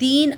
3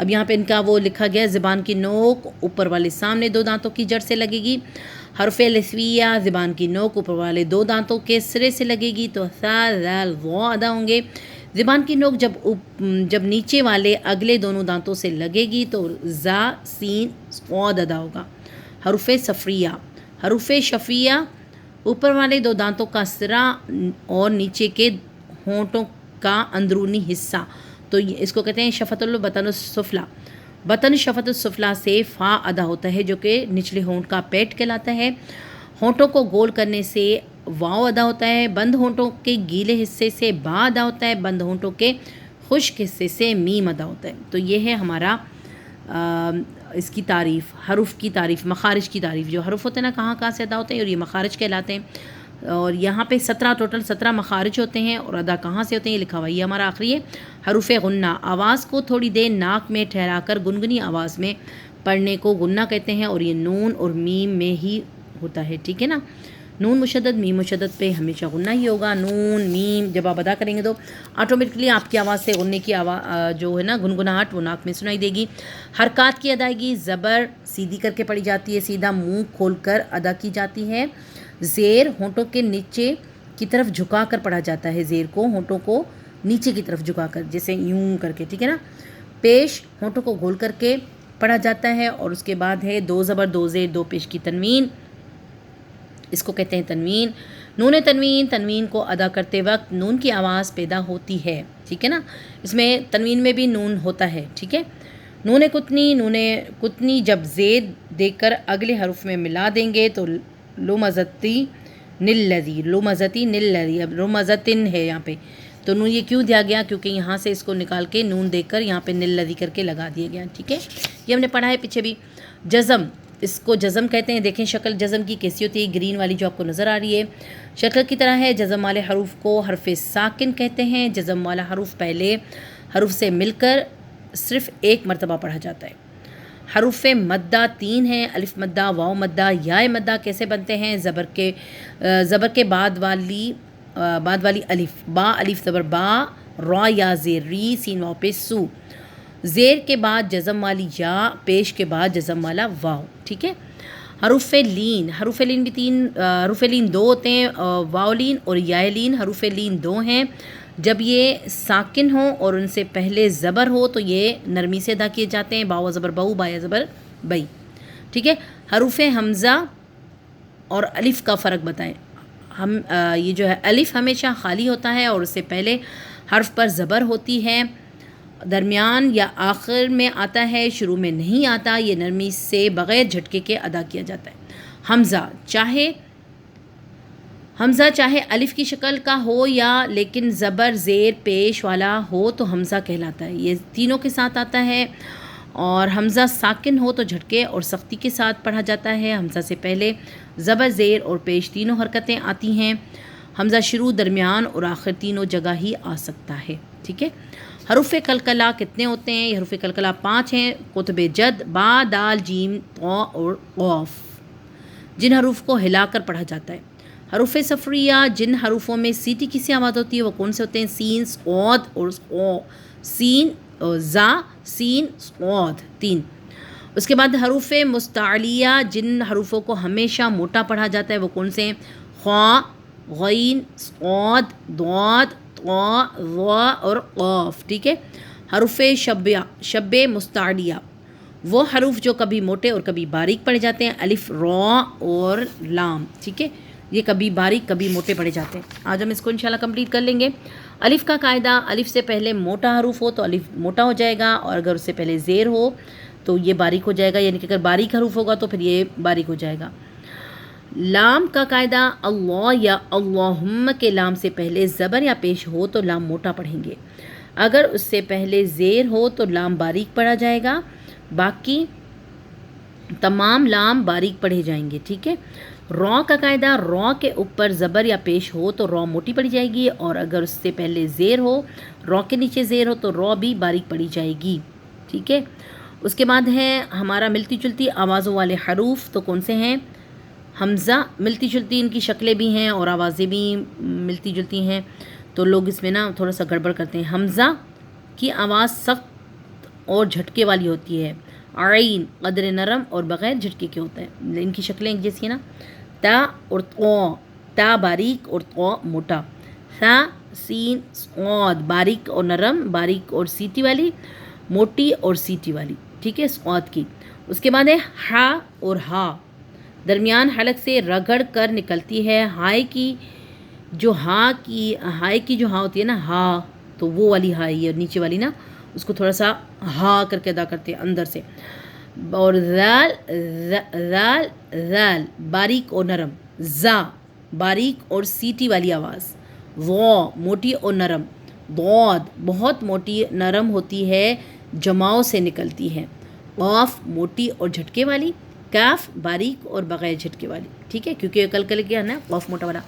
اب یہاں پہ ان کا وہ لکھا گیا ہے، زبان کی نوک اوپر والے سامنے 2 دانتوں کی جڑ سے لگے گی. حرف لثویہ زبان کی نوک اوپر والے 2 دانتوں کے سرے سے لگے گی تو ث ذال ظ ادا ہوں گے. زبان کی نوک جب نیچے والے اگلے دونوں دانتوں سے لگے گی تو زا سین صاد ادا ہوگا. حروف صفریہ. حروف شفیہ اوپر والے 2 دانتوں کا سرا اور نیچے کے ہونٹوں کا اندرونی حصہ، تو اس کو کہتے ہیں شفت البطن السفلی. بطن شفت السفلی سے فا ادا ہوتا ہے جو کہ نچلے ہونٹ کا پیٹ کہلاتا ہے. ہونٹوں کو گول کرنے سے واو ادا ہوتا ہے. بند ہونٹوں کے گیلے حصے سے با ادا ہوتا ہے. بند ہونٹوں کے خشک حصے سے میم ادا ہوتا ہے. تو یہ ہے ہمارا اس کی تعریف، حروف کی تعریف، مخارج کی تعریف. جو حروف ہوتے ہیں نا کہاں سے ادا ہوتے ہیں اور یہ مخارج کہلاتے ہیں. اور یہاں پہ 17 مخارج ہوتے ہیں اور ادا کہاں سے ہوتے ہیں یہ لکھا ہوا ہے. یہ ہمارا آخری ہے حروف غنہ. آواز کو تھوڑی دیر ناک میں ٹھہرا کر گنگنی آواز میں پڑھنے کو غنہ کہتے ہیں اور یہ نون اور میم میں ہی ہوتا ہے. ٹھیک ہے نا، نون مشدد میم مشدد پہ ہمیشہ غنہ ہی ہوگا. نون میم جب آپ ادا کریں گے تو آٹومیٹکلی آپ کی آواز سے غننے کی آواز جو ہے نا گنگناہٹ وہ ناک میں سنائی دے گی. حرکات کی ادائیگی زبر سیدھی کر کے پڑھی جاتی ہے، سیدھا منہ کھول کر ادا کی جاتی ہے. زیر ہونٹوں کے نیچے کی طرف جھکا کر پڑھا جاتا ہے. زیر کو ہونٹوں کو نیچے کی طرف جھکا کر، جیسے یوں کر کے. ٹھیک ہے نا. پیش ہونٹوں کو گول کر کے پڑھا جاتا ہے اور اس کے بعد ہے 2 زبر 2 زیر 2 پیش کی تنوین، اس کو کہتے ہیں تنوین. نون تنوین. تنوین کو ادا کرتے وقت نون کی آواز پیدا ہوتی ہے. ٹھیک ہے نا، اس میں تنوین میں بھی نون ہوتا ہے. ٹھیک ہے. نون کتنی. نون کتنی جب زید دے کر اگلے حرف میں ملا دیں گے تو لمزتی نلذی. لمزتی نلذی. اب لمزتن ہے یہاں پہ، تو نون یہ کیوں دیا گیا؟ کیونکہ یہاں سے اس کو نکال کے نون دے کر یہاں پہ نلذی کر کے لگا دیا گیا. ٹھیک ہے، یہ ہم نے پڑھا ہے پیچھے بھی. جزم. اس کو جزم کہتے ہیں. دیکھیں شکل جزم کی کیسی ہوتی ہے، گرین والی جو آپ کو نظر آ رہی ہے شکل کی طرح ہے. جزم والے حروف کو حرف ساکن کہتے ہیں. جزم والا حروف پہلے حروف سے مل کر صرف 1 مرتبہ پڑھا جاتا ہے. حروف مدہ 3 ہیں. الف مدہ، واو مدہ، یا مدہ. کیسے بنتے ہیں؟ زبر کے بعد والی الف. با الف زبر با، را یا زیر ری، سین واو پہ سو. زیر کے بعد جزم والی یا، پیش کے بعد جزم والا واو. ٹھیک ہے. حروف لین. حروف لین بھی 3 حروف لین 2 ہوتے ہیں، واو لین اور یا لین. حروف لین 2 ہیں. جب یہ ساکن ہوں اور ان سے پہلے زبر ہو تو یہ نرمی سے ادا کیے جاتے ہیں. باو زبر بہو، بایا زبر بئی. ٹھیک ہے. حروف حمزہ اور الف کا فرق بتائیں. یہ جو ہے الف ہمیشہ خالی ہوتا ہے اور اس سے پہلے حرف پر زبر ہوتی ہے، درمیان یا آخر میں آتا ہے، شروع میں نہیں آتا. یہ نرمی سے بغیر جھٹکے کے ادا کیا جاتا ہے. حمزہ چاہے الف کی شکل کا ہو یا لیکن زبر زیر پیش والا ہو تو حمزہ کہلاتا ہے. یہ تینوں کے ساتھ آتا ہے. اور حمزہ ساکن ہو تو جھٹکے اور سختی کے ساتھ پڑھا جاتا ہے. حمزہ سے پہلے زبر زیر اور پیش تینوں حرکتیں آتی ہیں. حمزہ شروع، درمیان اور آخر تینوں جگہ ہی آ سکتا ہے. ٹھیک ہے. حروف قلقلہ کتنے ہوتے ہیں؟ یہ حروف قلقلہ 5 ہیں. قطب جد، با، دال، جیم، طا اور قاف، جن حروف کو ہلا کر پڑھا جاتا ہے. حروف صفریہ جن حروفوں میں سیٹی کی سی آواز ہوتی ہے وہ کون سے ہوتے ہیں؟ سین، صاد اور سین، زا، سین، صاد 3. اس کے بعد حروف مستعلیہ جن حروفوں کو ہمیشہ موٹا پڑھا جاتا ہے وہ کون سے ہیں؟ خا، غین، صاد، ضاد، طا، ظا اور قاف. ٹھیک ہے. حروف شب مستعلیہ وہ حروف جو کبھی موٹے اور کبھی باریک پڑھے جاتے ہیں. الف، را اور لام. ٹھیک ہے، یہ کبھی باریک کبھی موٹے پڑھے جاتے ہیں. آج ہم اس کو انشاءاللہ کمپلیٹ کر لیں گے. الف کا قاعدہ، الف سے پہلے موٹا حروف ہو تو الف موٹا ہو جائے گا اور اگر اس سے پہلے زیر ہو تو یہ باریک ہو جائے گا. یعنی کہ اگر باریک حروف ہوگا تو پھر یہ باریک ہو جائے گا. لام کا قاعدہ، اللہ یا اللہم کے لام سے پہلے زبر یا پیش ہو تو لام موٹا پڑھیں گے. اگر اس سے پہلے زیر ہو تو لام باریک پڑھا جائے گا. باقی تمام لام باریک پڑھے جائیں گے. ٹھیک ہے. را کا قاعدہ، را کے اوپر زبر یا پیش ہو تو را موٹی پڑھی جائے گی اور اگر اس سے پہلے زیر ہو، را کے نیچے زیر ہو تو را بھی باریک پڑھی جائے گی. ٹھیک ہے. اس کے بعد ہے ہمارا ملتی جلتی آوازوں والے حروف. تو کون سے ہیں؟ حمزہ ملتی جلتی ان کی شکلیں بھی ہیں اور آوازیں بھی ملتی جلتی ہیں، تو لوگ اس میں نا تھوڑا سا گڑبڑ کرتے ہیں. حمزہ کی آواز سخت اور جھٹکے والی ہوتی ہے. عین قدر نرم اور بغیر جھٹکے کے ہوتا ہے. ان کی شکلیں ایک جیسی ہیں نا. تا اور طا، تا باریک اور طا موٹا. ثا سین صاد باریک اور نرم، باریک اور سیٹی والی، موٹی اور سیٹی والی. ٹھیک ہے صاد کی. اس کے بعد ہے ہا اور ہا، درمیان حلق سے رگڑ کر نکلتی ہے. ہائے کی جو ہاں ہوتی ہے نا ہا، تو وہ والی ہا یہ نیچے والی نا، اس کو تھوڑا سا ہا کر کے ادا کرتے ہیں اندر سے. اور ذال باریک اور نرم. زا باریک اور سیٹی والی آواز. وا موٹی اور نرم. ضاد بہت موٹی نرم ہوتی ہے، جماؤ سے نکلتی ہے. قاف موٹی اور جھٹکے والی. کاف باریک اور بغیر جھٹکے والی. ٹھیک ہے کیونکہ کل کیا ہے نا قاف موٹا والا.